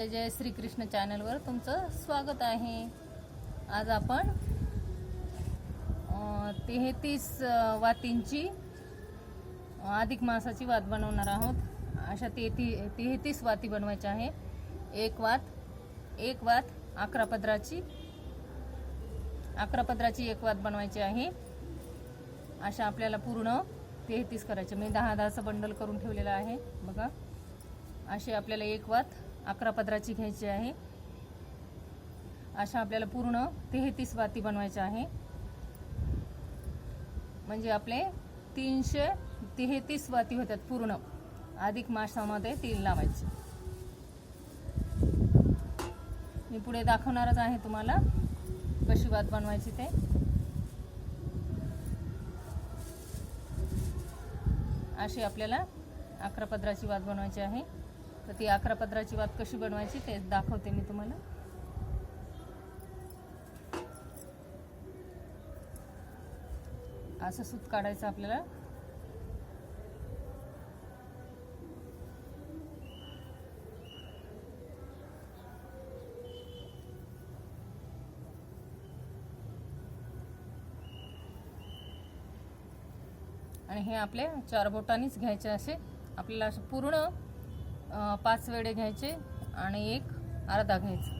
जय श्री कृष्ण चॅनलवर तुमचं स्वागत आहे। आज आपण 33 वातींची अधिक मासाची वात बनवणार आहोत। अशा 33 वाती बनवायच्या आहे। एक वात 11 पदराची एक वात बनवायची आहे। अशा आपल्याला पूर्ण 33 करायचे। मी 10-10चं बंडल करून ठेवलेलं आहे बघा। अशी आपल्याला एक वात 11 पदराची घ्यायची आहे। अशा आपल्याला पूर्ण 33 वाती बनवायच्या आहे। म्हणजे आपले 333 वाती होतात पूर्ण अधिक मासामध्ये तेल लावायचे। मी पुढे दाखवणारच आहे तुम्हाला कशी वात बनवायची ते। अशी आपल्याला 11 पदराची वात बनवायची आहे। तर ती 11 पदराची वात कशी बनवायची ते दाखवते मी तुम्हाला। असं सूत काढायचं आपल्याला। आणि हे आपले 4 बोटांनीच घ्यायचे। असे आपल्याला असं पूर्ण 5 वेळे घ्यायचे आणि एक अर्धा घ्यायचा।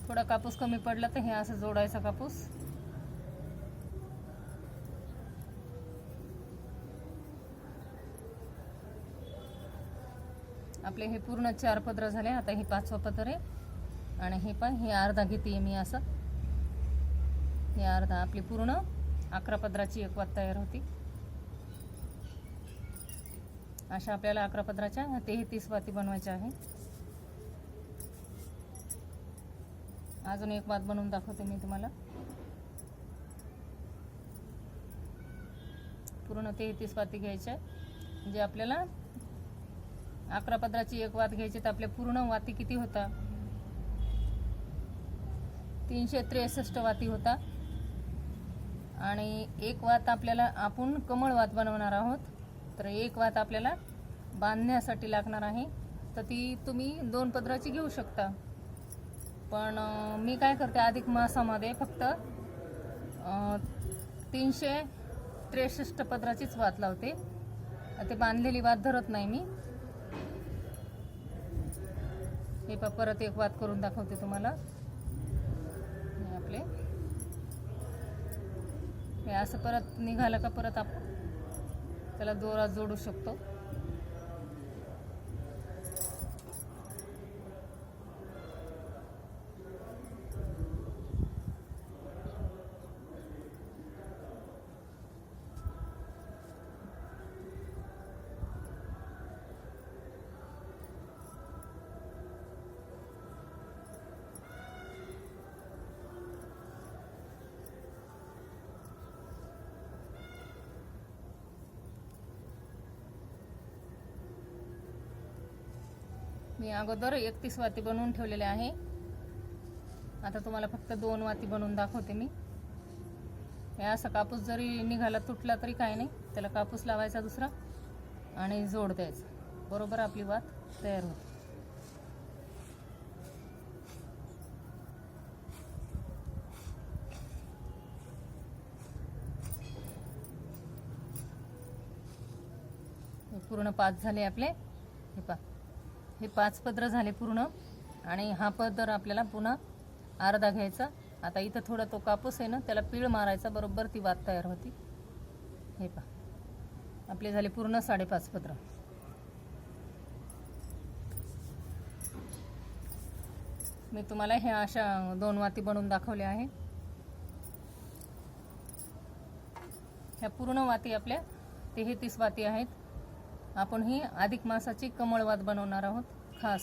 थोडा कापूस कमी पडला तर हे असं जोडायचा कापूस। आपले हे पूर्ण 4 पदर झाले। आता हे 5वा पदर आहे आणि हे पण हे अर्धा घेते मी असं। हे अर्धा आपली पूर्ण 11 पदराची एक वात तयार होती। अशा आपल्याला 11 पदराच्या 33 वाती बनवायच्या आहे। अजून एक वात बनवून दाखवते मी तुम्हाला। पूर्ण 33 वाती घ्यायच्या। म्हणजे आपल्याला 11 पदराची एक वात घ्यायची तर आपल्या पूर्ण वाती किती होता? 363 वाती होता। आणि एक वात आपल्याला आपण कमळ वात बनवणार आहोत। तर एक वात आपल्याला बांधण्यासाठी लागणार आहे। तर ती तुम्ही 2 पदराची घेऊ शकता। पण मी काय करते अधिक मासामध्ये फक्त 363 पदराचीच वात लावते। ते बांधलेली वात धरत नाही मी। हे परत एक वात करून दाखवते तुम्हाला। आपले हे असं परत निघालं का परत आपण त्याला दोरा जोडू शकतो। मी अगोदर 31 वाती बनवून ठेवलेले आहे। आता तुम्हाला फक्त 2 वाती बनवून दाखवते मी। हे असं कापूस जरी निघाला तुटला तरी काही नाही, त्याला कापूस लावायचा दुसरा आणि जोड द्यायचा। बरोबर आपली वात तयार होते। पूर्ण 5 झाले आपले। हे 5 पदर झाले पूर्ण। आणि हा पदर आपल्याला पुन्हा अर्धा घ्यायचा। आता इथं थोडा तो कापूस आहे ना त्याला पीळ मारायचा, बरोबर ती वात तयार होती। हे पहा आपले झाले पूर्ण 5.5 पदर। मी तुम्हाला हे अशा 2 वाती बनवून दाखवल्या आहे। ह्या पूर्ण वाती आपल्या 33 वाती आहेत। आपण ही अधिक मासाची कमळ वात बनवणार आहोत खास।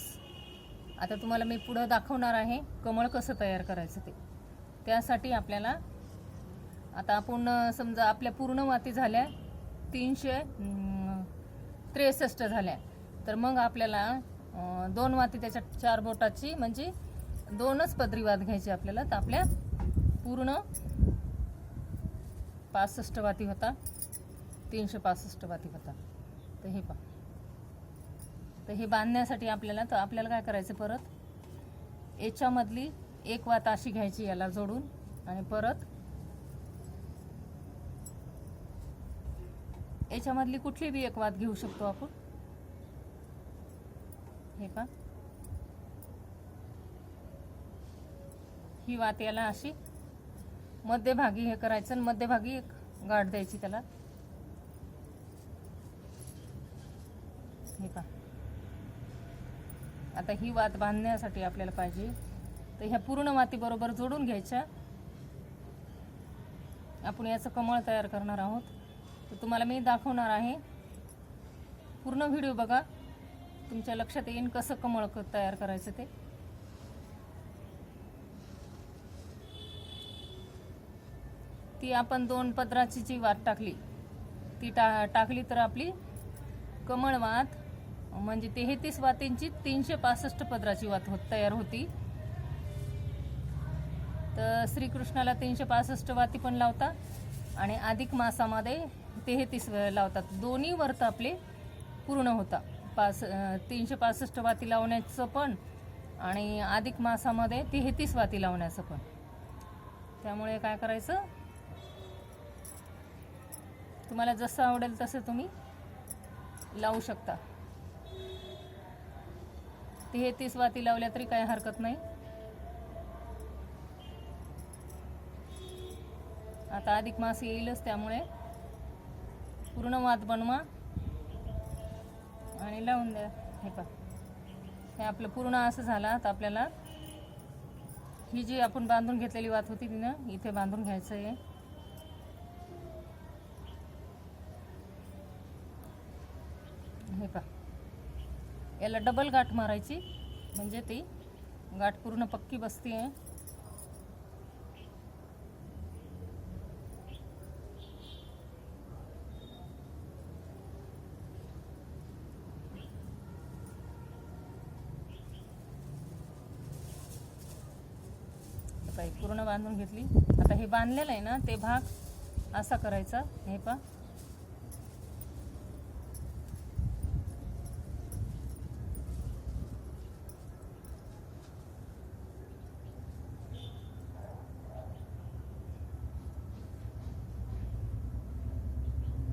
आता तुम्हाला मी पुढे दाखवणार आहे कमळ कसं तयार करायचं ते। त्यासाठी आपल्याला आता आपण समजा आपल्या पूर्ण वाती झाल्या 363 झाल्या, तर मग आपल्याला 2 वाती त्याच्या 4 बोटाची म्हणजे 2च पदरी वात घ्यायची आपल्याला। तर आपल्या पूर्ण 65 वाती होता, 365 वाती होता. तर हे पहा. तर हे बांधण्यासाठी आपल्याला काय करायचं, परत याच्यामधली एक वात अशी घ्यायची याला जोडून, आणि परत याच्यामधली कुठली बी एक वात घेऊ शकतो आपण. हे पहा, ही वात याला अशी मध्यभागी हे करायचं, आणि मध्यभागी एक गाठ द्यायची त्याला. हे पहा. आता ही वात बांधण्यासाठी आपल्याला पाहिजे, तर ह्या पूर्ण वाती बरोबर जोडून घ्यायच्या. आपण याचं कमळ तयार करणार आहोत. तर तुम्हाला मी दाखवणार आहे, पूर्ण व्हिडिओ बघा, तुमच्या लक्षात येईन कसं कमळ तयार करायचं ते. ती आपण 2 पदराची जी वात टाकली, ती टाकली तर आपली कमळ वात म्हणजे 33 वातींची 365 पदराची वात तयार होती. तर श्रीकृष्णाला 365 वाती पण लावता, आणि अधिक मासामध्ये 33 लावतात. दोन्ही व्रत आपले पूर्ण होता. 365 वाती लावण्याचं पण, आणि अधिक मासामध्ये 33 वाती लावण्याचं पण. त्यामुळे काय करायचं, तुम्हाला जसं आवडेल तसं तुम्ही लावू शकता. 33 वाती लावल्या तरी काही हरकत नाही. आता अधिक मास येईलच, त्यामुळे पूर्ण वात बनवा आणि लावून द्या. हे पहा, हे आपलं पूर्ण असं झालं. तर आपल्याला ही जी आपण बांधून घेतलेली वात होती ती ना इथे बांधून घ्यायचं आहे. हे पहा, याला डबल गाठ मारायची, म्हणजे ती गाठ पूर्ण पक्की बसते आहे. पूर्ण बांधून घेतली. आता हे बांधलेलं आहे ना, ते भाग असा करायचा. हे पहा,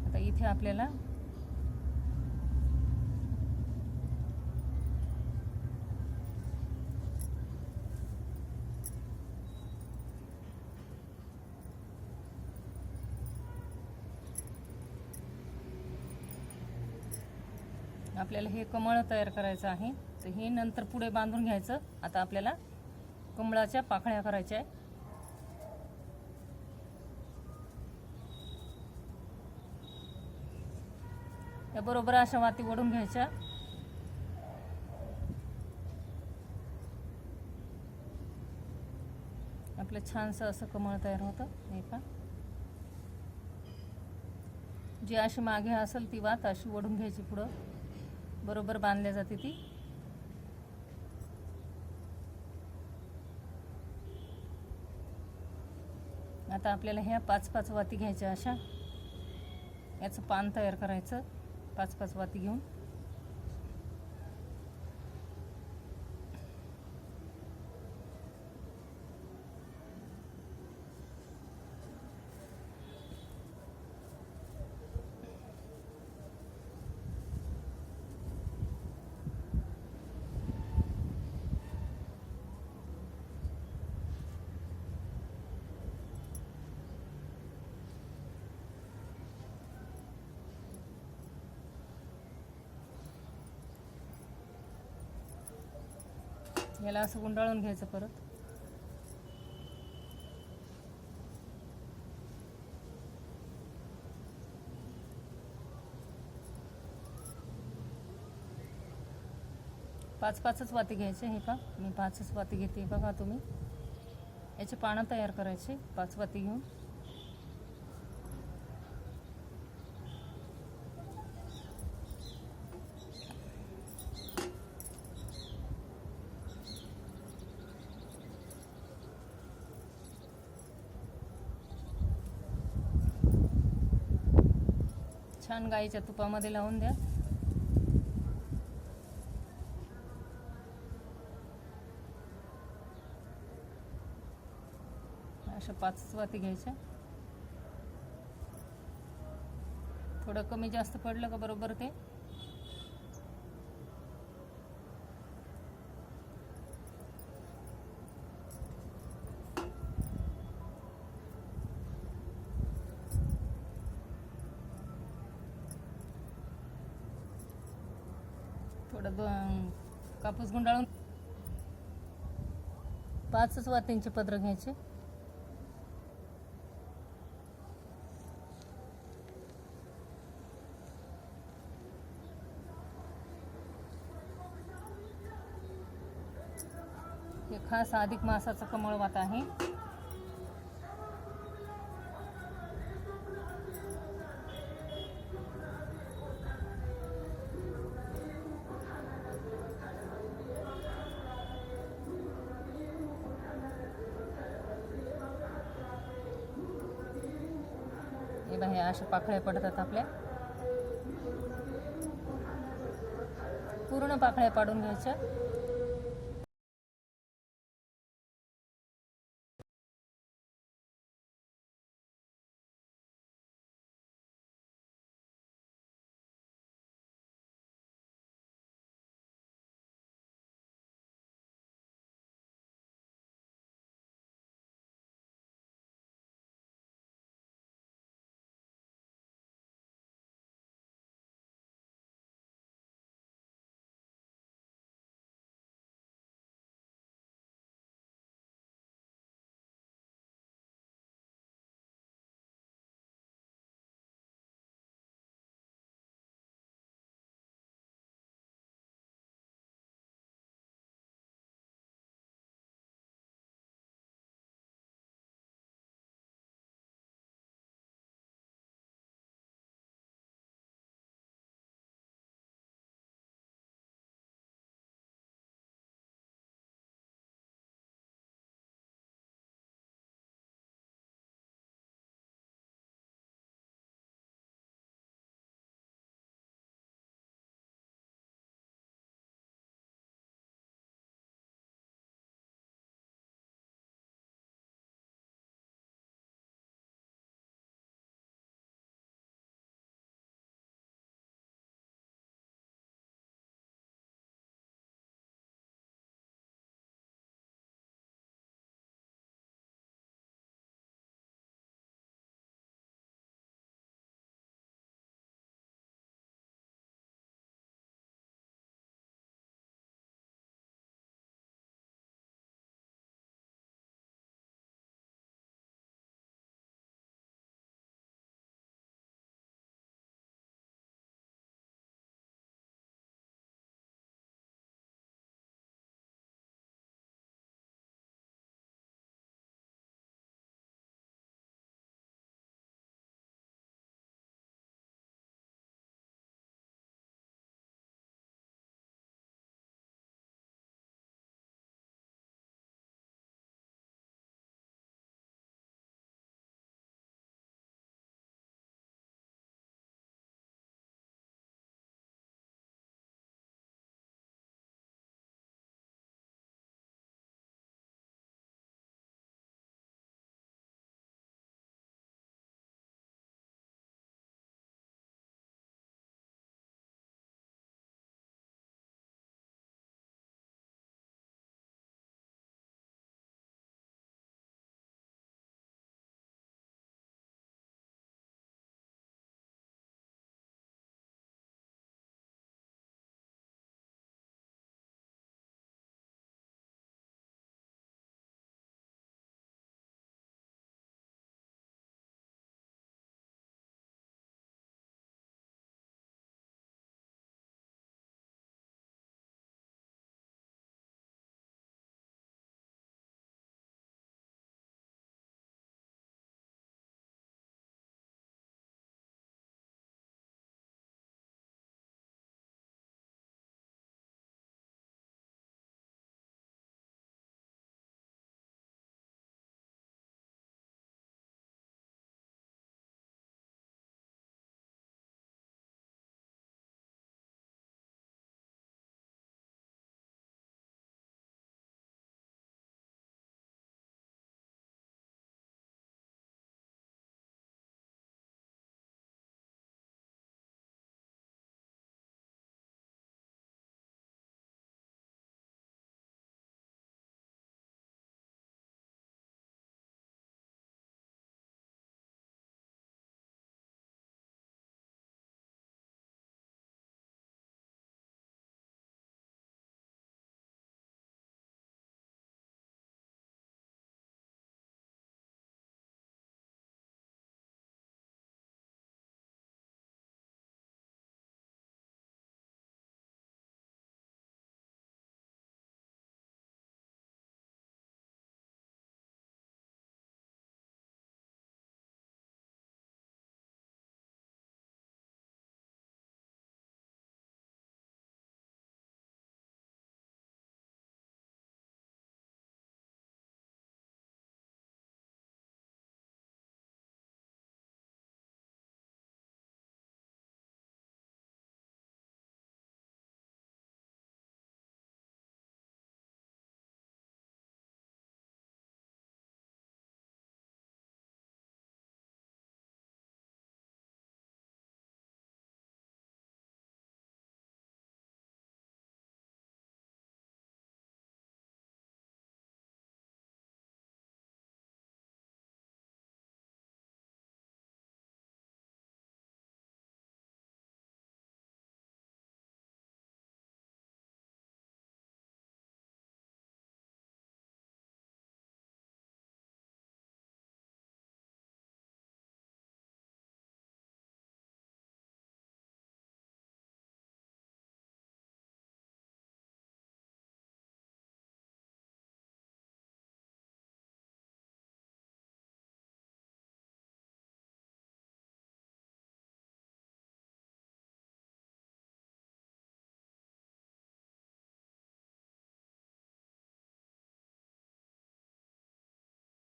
आता इथे आपल्याला हे कमळ तयार करायचं आहे. तर हे नंतर पुढे बांधून घ्यायचं. आता आपल्याला कमळाच्या पाकळ्या करायच्या आहे. त्या बरोबर अशा वाती ओढून घ्यायच्या. आपलं छानसं असं कमळ तयार होतं. हे पहा, जी अशी मागे असेल ती वात अशी ओढून घ्यायची, पुढं बरोबर बांधल्या जाते ती. आता आपल्याला ह्या 5-5 वाती घ्यायच्या अशा. याचं पान तयार करायचं 5-5 वाती घेऊन. याला असं गुंडाळून घ्यायचं परत. पाच वाती घ्यायचे. हे पहा, मी 5च वाती घेते. बघा तुम्ही, याचे पानं तयार करायचे 5 वाती घेऊन. छान गाईच्या तुपामध्ये लावून द्या. अशा 5 वाती घ्यायच्या. थोडं कमी जास्त पडलं का बरोबर ते थोडं कापूस गुंडाळून 5 वातींचे पदर घ्यायचे. हे खास अधिक मासाचं कमळवात आहे. हे बघा, हे अशा पाकळ्या पडतात आपल्या. पूर्ण पाकळ्या पाडून घ्यायच्या.